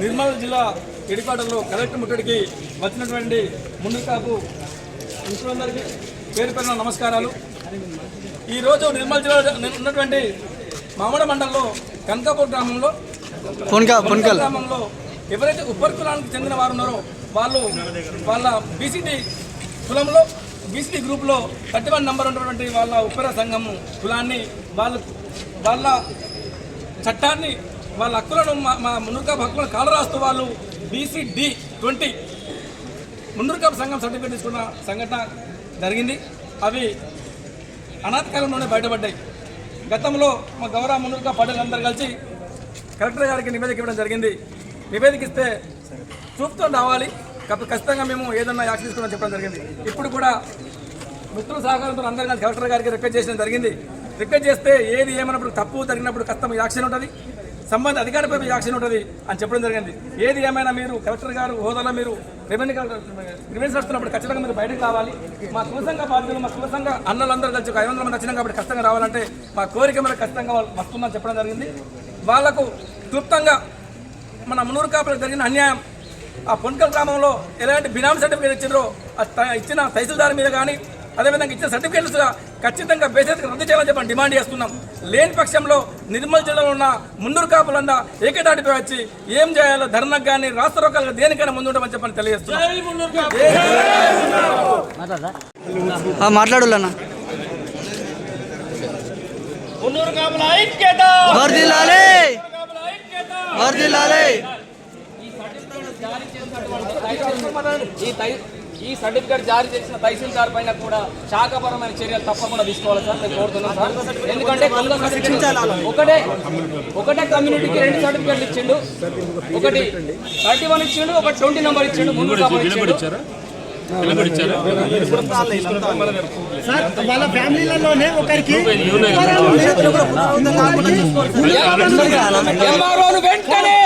నిర్మల్ జిల్లా ఎడిపాటలో కలెక్టర్ ముట్టడికి వచ్చినటువంటి ముందు కాపు మిత్రులందరికీ పేరు పేరున నమస్కారాలు. ఈరోజు నిర్మల్ జిల్లాలో ఉన్నటువంటి మామడ మండలంలో కనకాపూర్ గ్రామంలో గ్రామంలో ఎవరైతే ఉపర్ కులానికి చెందిన వారు ఉన్నారో వాళ్ళ బీసీటీ కులంలో బీసీ గ్రూప్లో 31 నంబర్ ఉన్నటువంటి వాళ్ళ ఉపర సంఘము కులాన్ని వాళ్ళ చట్టాన్ని వాళ్ళ హక్కులను మా మున్నూరు హక్కులను కాలరాస్తూ వాళ్ళు BCD-20 మున్నూరు సంఘం సర్టిఫికేట్ తీసుకున్న సంఘటన జరిగింది. అవి అనాథకాలంలోనే బయటపడ్డాయి. గతంలో మా గౌరవ మున్నూరు పటేలందరూ కలిసి కలెక్టర్ గారికి నివేదిక ఇవ్వడం జరిగింది. నివేదిక ఇస్తే చూపుతో రావాలి, ఖచ్చితంగా మేము ఏదన్నా యాక్షన్ తీసుకుని చెప్పడం జరిగింది. ఇప్పుడు కూడా మిత్రుల సహకారంతో అందరూ కలిసి కలెక్టర్ గారికి రిక్వెస్ట్ చేయడం జరిగింది. రిక్వెస్ట్ చేస్తే ఏది ఏమైనప్పుడు తప్పు జరిగినప్పుడు ఖచ్చితంగా యాక్షన్ ఉంటుంది, సంబంధ అధికారిపై యాక్షన్ ఉంటుంది అని చెప్పడం జరిగింది. ఏది ఏమైనా మీరు కలెక్టర్ గారు హోదాలో మీరు రివెన్స్ వస్తున్నప్పుడు ఖచ్చితంగా మీరు బయటకు రావాలి. మా కులసంఘ బాధ్యులు మా కులసంఘ అన్నలందరూ కలిసి 500 మంది వచ్చినాం కాబట్టి ఖచ్చితంగా రావాలంటే మా కోరిక మీద ఖచ్చితంగా వస్తుందని చెప్పడం జరిగింది. వాళ్లకు క్లుప్తంగా మన మున్నూరు కాపులకు జరిగిన అన్యాయం, ఆ పొన్కల్ గ్రామంలో ఎలాంటి బినామీ సర్టిఫికేట్ ఇచ్చిండ్రో ఇచ్చిన తహసీల్దార్ మీద కానీ అదేవిధంగా ఇచ్చిన సర్టిఫికేట్స్ ఖచ్చితంగా బేసిక్ రద్దు చేయాలని చెప్పని డిమాండ్ చేస్తున్నాం. లేని పక్షంలో నిర్మల్ జిల్లాలో ఉన్న మున్నూరు కాపులందా ఏకదాటిపై వచ్చి ఏం చేయాలో ధర్నాకు కానీ రాష్ట్ర రోకాలకు దేనికైనా ముందు ఉండమని చెప్పని తెలియజేస్తున్నాం. మాట్లాడు ఈ సర్టిఫికేట్ జారీ చేసిన తహసీల్దార్ పైన కూడా శాఖపరమైన చర్యలు తప్పకుండా తీసుకోవాలి సార్, నేను కోరుతున్నాను సార్. ఎందుకంటే ఒకటే కమ్యూనిటీకి 2 సర్టిఫికేట్లు ఇచ్చిండు, ఒకటి 31 ఇచ్చిండు, ఒకటి 20 నంబర్ ఇచ్చిండు, ముందు వాళ్ళ ఫ్యామిలీలలోనే ఒకరికి వెంటనే